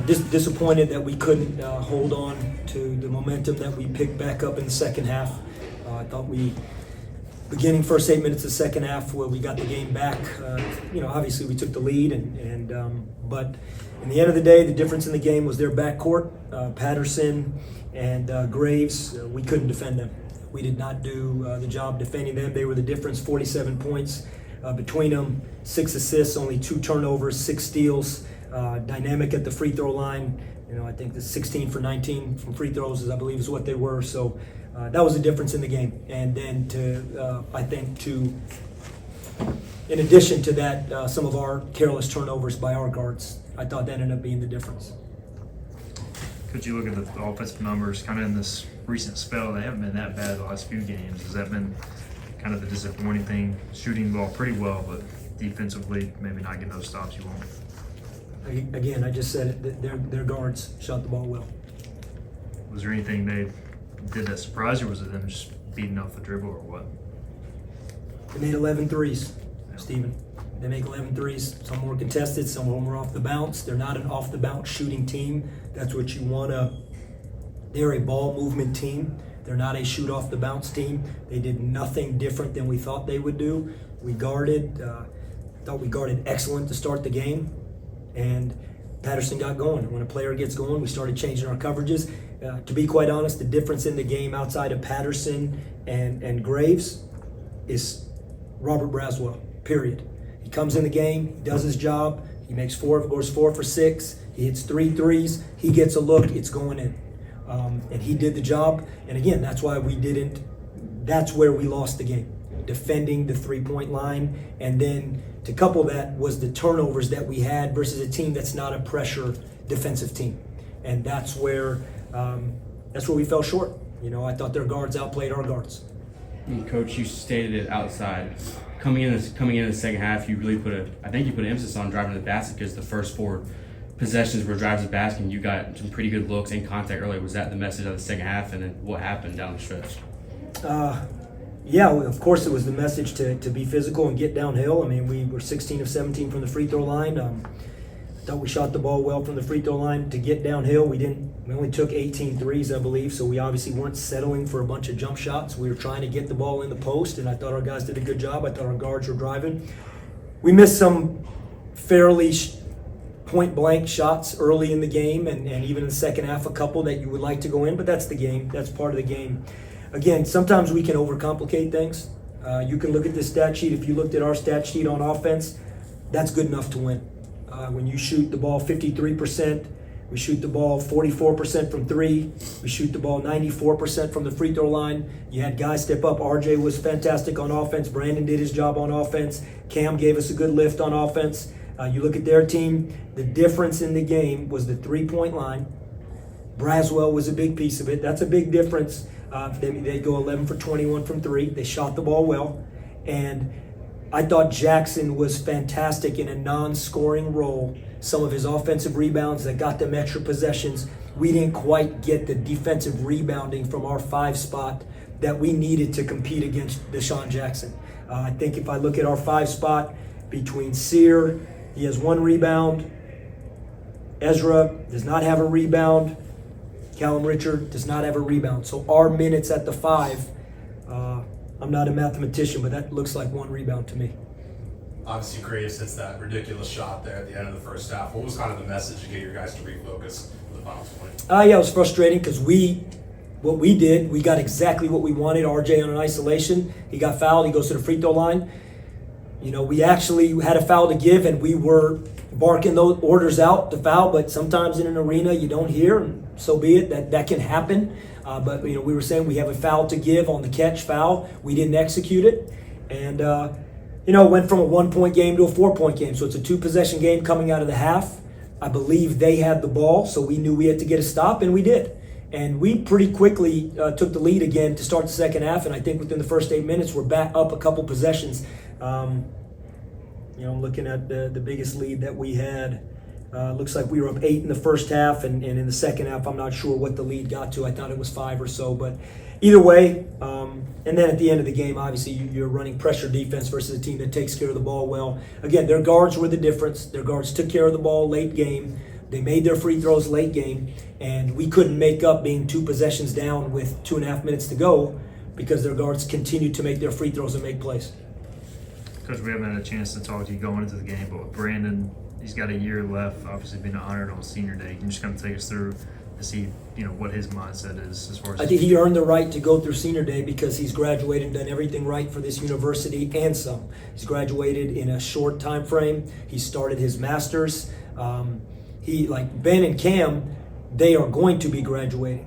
Disappointed that we couldn't hold on to the momentum that we picked back up in the second half. I thought beginning first 8 minutes of the second half, where we got the game back, obviously we took the lead, but in the end of the day, the difference in the game was their backcourt, Patterson and Graves. We couldn't defend them. We did not do the job defending them. They were the difference, 47 points between them, 6 assists, only 2 turnovers, 6 steals. Dynamic at the free throw line. I think the 16 for 19 from free throws, I believe, is what they were. So that was the difference in the game. And then in addition to that, some of our careless turnovers by our guards, I thought that ended up being the difference. Could you look at the offensive numbers kind of in this recent spell? They haven't been that bad the last few games. Has that been kind of the disappointing thing? Shooting the ball pretty well, but defensively maybe not getting those stops you want. Again, I just said it, their guards shot the ball well. Was there anything they did that surprised you, or was it them just beating off the dribble, or what? They made 11 threes, Stephen. They make 11 threes. Some were contested, some of them were off the bounce. They're not an off the bounce shooting team. That's what you want to. They're a ball movement team. They're not a shoot off the bounce team. They did nothing different than we thought they would do. We guarded, thought we guarded excellent to start the game. And Patterson got going. When a player gets going, we started changing our coverages. To be quite honest, the difference in the game outside of Patterson and Graves is Robert Braswell, period. He comes in the game, he does his job, he makes goes 4 for 6, he hits 3 threes, he gets a look, it's going in. And he did the job. And again, that's why that's where we lost the game. Defending the 3-point line, and then to couple that was the turnovers that we had versus a team that's not a pressure defensive team, and that's where we fell short. I thought their guards outplayed our guards. Coach, you stated it outside. Coming in the second half, you really put an emphasis on driving to the basket, because the first 4 possessions were drives to the basket, and you got some pretty good looks in contact early. Was that the message of the second half, and then what happened down the stretch? Yeah, of course it was the message to be physical and get downhill. I mean, we were 16 of 17 from the free throw line. I thought we shot the ball well from the free throw line. To get downhill, we only took 18 threes, I believe, so we obviously weren't settling for a bunch of jump shots. We were trying to get the ball in the post, and I thought our guys did a good job. I thought our guards were driving. We missed some fairly point-blank shots early in the game, and even in the second half, a couple that you would like to go in, but that's the game. That's part of the game. Again, sometimes we can overcomplicate things. You can look at this stat sheet. If you looked at our stat sheet on offense, that's good enough to win. When you shoot the ball 53%, we shoot the ball 44% from 3, we shoot the ball 94% from the free throw line. You had guys step up. RJ was fantastic on offense. Brandon did his job on offense. Cam gave us a good lift on offense. You look at their team, the difference in the game was the 3-point line. Braswell was a big piece of it. That's a big difference. They go 11 for 21 from 3. They shot the ball well. And I thought Jackson was fantastic in a non-scoring role. Some of his offensive rebounds that got them extra possessions. We didn't quite get the defensive rebounding from our 5 spot that we needed to compete against Deshaun Jackson. I think if I look at our 5 spot, between Sear, he has 1 rebound. Ezra does not have a rebound. Callum Richard does not have a rebound. So our minutes at the 5, I'm not a mathematician, but that looks like 1 rebound to me. Obviously, Graves hits that ridiculous shot there at the end of the first half. What was kind of the message to get your guys to refocus for the final 20? Yeah, it was frustrating because what we did, we got exactly what we wanted. RJ on an isolation, he got fouled, he goes to the free throw line. We actually had a foul to give, and we were barking those orders out to foul, but sometimes in an arena you don't hear, and so be it. That can happen. But we were saying we have a foul to give on the catch foul. We didn't execute it, and it went from a 1-point game to a 4-point game. So it's a 2-possession game coming out of the half. I believe they had the ball, so we knew we had to get a stop, and we did. And we pretty quickly took the lead again to start the second half, and I think within the first 8 minutes we're back up a couple possessions. Looking at the biggest lead that we had, looks like we were up 8 in the first half, and in the second half I'm not sure what the lead got to. I thought it was 5 or so, but either way, and then at the end of the game, obviously you're running pressure defense versus a team that takes care of the ball well. Again, their guards were the difference. Their guards took care of the ball late game, They made their free throws late game, and we couldn't make up being 2 possessions down with 2.5 minutes to go because their guards continued to make their free throws and make plays. Coach, we haven't had a chance to talk to you going into the game, but with Brandon, he's got a year left, obviously being honored on senior day. Can you just kind of take us through to see, what his mindset is as far as... I think he earned the right to go through senior day because he's graduated and done everything right for this university and some. He's graduated in a short time frame. He started his master's. Like Ben and Cam, they are going to be graduating.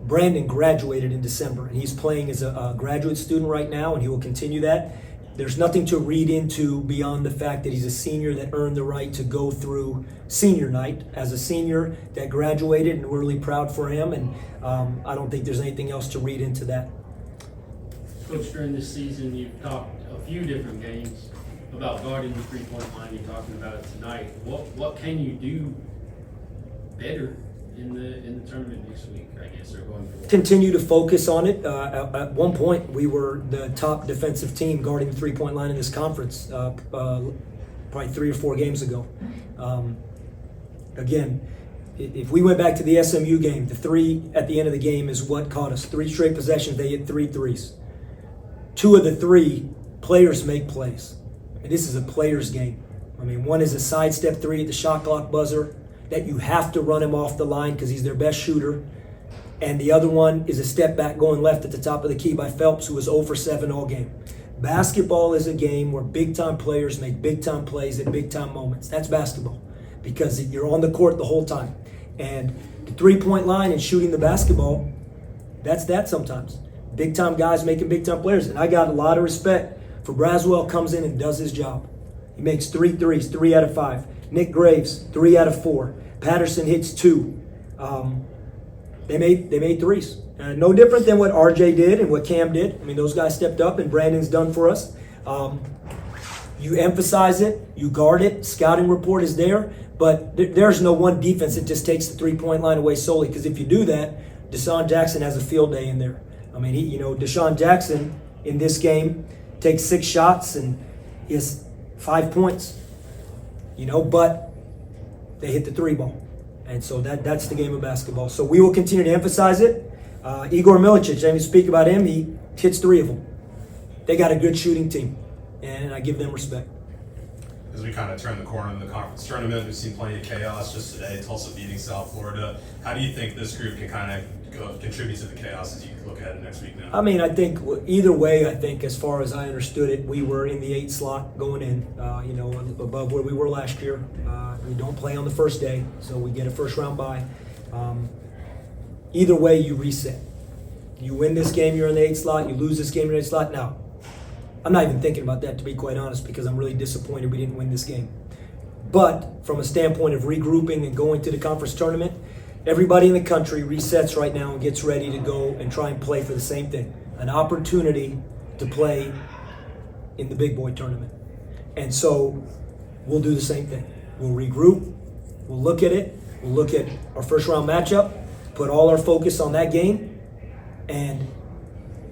Brandon graduated in December, and he's playing as a graduate student right now, and he will continue that. There's nothing to read into beyond the fact that he's a senior that earned the right to go through senior night as a senior that graduated, and we're really proud for him, and I don't think there's anything else to read into that. Coach, during this season, you've talked a few different games about guarding the three-point line. You're talking about it tonight. What can you do better in the tournament next week, I guess, or going forward? Continue to focus on it. At one point, we were the top defensive team guarding the three-point line in this conference, probably 3 or 4 games ago. Again, if we went back to the SMU game, the 3 at the end of the game is what caught us. 3 straight possessions, they hit 3 threes. 2 of the 3 players make plays. And this is a player's game. I mean, one is a sidestep 3 at the shot clock buzzer that you have to run him off the line because he's their best shooter. And the other one is a step back going left at the top of the key by Phelps, who was 0 for 7 all game. Basketball is a game where big-time players make big-time plays at big-time moments. That's basketball because you're on the court the whole time. And the three-point line and shooting the basketball, that's that sometimes. Big-time guys making big-time players. And I got a lot of respect for Braswell comes in and does his job. He makes 3 threes, 3 out of 5. Nick Graves, 3 out of 4. Patterson hits 2. They made threes. No different than what RJ did and what Cam did. I mean, those guys stepped up, and Brandon's done for us. You emphasize it, you guard it. Scouting report is there, but there's no one defense that just takes the three-point line away solely. Because if you do that, Deshaun Jackson has a field day in there. I mean, Deshaun Jackson in this game takes 6 shots and he has 5 points. But they hit the 3 ball. And so that's the game of basketball. So we will continue to emphasize it. Igor Milicic, I didn't speak about him. He hits 3 of them. They got a good shooting team, and I give them respect. As we kind of turn the corner in the conference tournament, we've seen plenty of chaos just today. Tulsa beating South Florida. How do you think this group can kind of contribute to the chaos as you look ahead next week now? I mean, I think either way, as far as I understood it, we were in the 8 slot going in, above where we were last year. We don't play on the first day, so we get a first round bye. Either way, you reset. You win this game, you're in the 8 slot. You lose this game, you're in the 8 slot. Now, I'm not even thinking about that, to be quite honest, because I'm really disappointed we didn't win this game. But from a standpoint of regrouping and going to the conference tournament, everybody in the country resets right now and gets ready to go and try and play for the same thing. An opportunity to play in the big boy tournament. And so we'll do the same thing. We'll regroup. We'll look at it. We'll look at our first round matchup, put all our focus on that game, and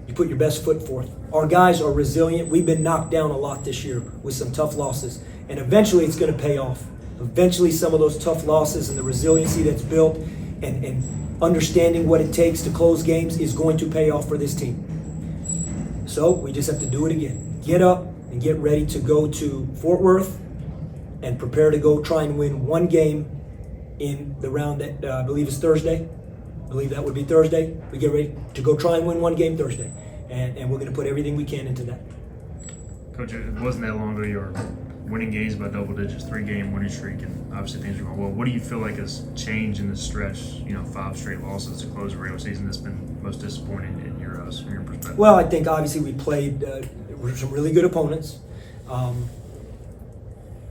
you put your best foot forth. Our guys are resilient. We've been knocked down a lot this year with some tough losses. And eventually it's going to pay off. Eventually some of those tough losses and the resiliency that's built and understanding what it takes to close games is going to pay off for this team. So we just have to do it again. Get up and get ready to go to Fort Worth and prepare to go try and win one game in the round that I believe is Thursday. I believe that would be Thursday. We get ready to go try and win one game Thursday. And we're going to put everything we can into that. Coach, it wasn't that long ago you were winning games by double digits, 3-game winning streak, and obviously things are going well. What do you feel like has changed in this stretch, 5 straight losses to close the regular season that's been most disappointing in your perspective? Well, I think obviously we played some really good opponents.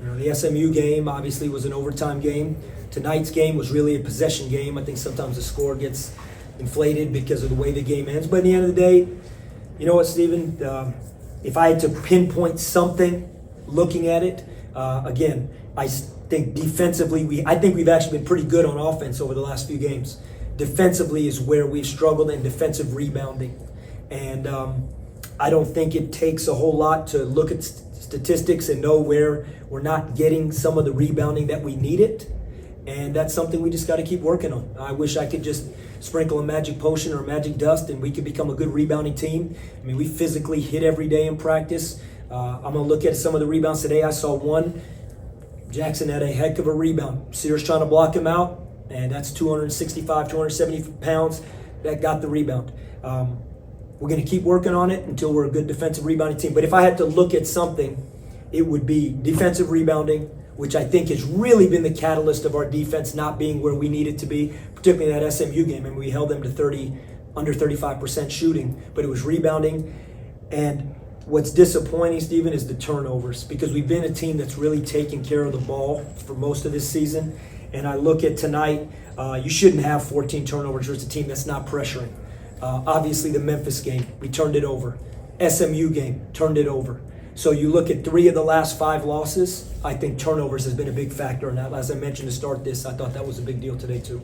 The SMU game obviously was an overtime game. Tonight's game was really a possession game. I think sometimes the score gets inflated because of the way the game ends. But at the end of the day, you know what, Stephen? If I had to pinpoint something looking at it, again, I think defensively, I think we've actually been pretty good on offense over the last few games. Defensively is where we've struggled in defensive rebounding. And I don't think it takes a whole lot to look at statistics and know where we're not getting some of the rebounding that we needed. And that's something we just got to keep working on. I wish I could just sprinkle a magic potion or a magic dust and we could become a good rebounding team. I mean, we physically hit every day in practice. I'm going to look at some of the rebounds today. I saw one. Jackson had a heck of a rebound. Sears trying to block him out, and that's 265, 270 pounds. That got the rebound. We're going to keep working on it until we're a good defensive rebounding team. But if I had to look at something, it would be defensive rebounding, which I think has really been the catalyst of our defense not being where we need it to be, particularly that SMU game. And we held them to under 35% shooting, but it was rebounding. And what's disappointing, Stephen, is the turnovers, because we've been a team that's really taken care of the ball for most of this season. And I look at tonight, you shouldn't have 14 turnovers versus a team that's not pressuring. Obviously, the Memphis game, we turned it over. SMU game, turned it over. So you look at 3 of the last 5 losses, I think turnovers has been a big factor in that. As I mentioned to start this, I thought that was a big deal today too.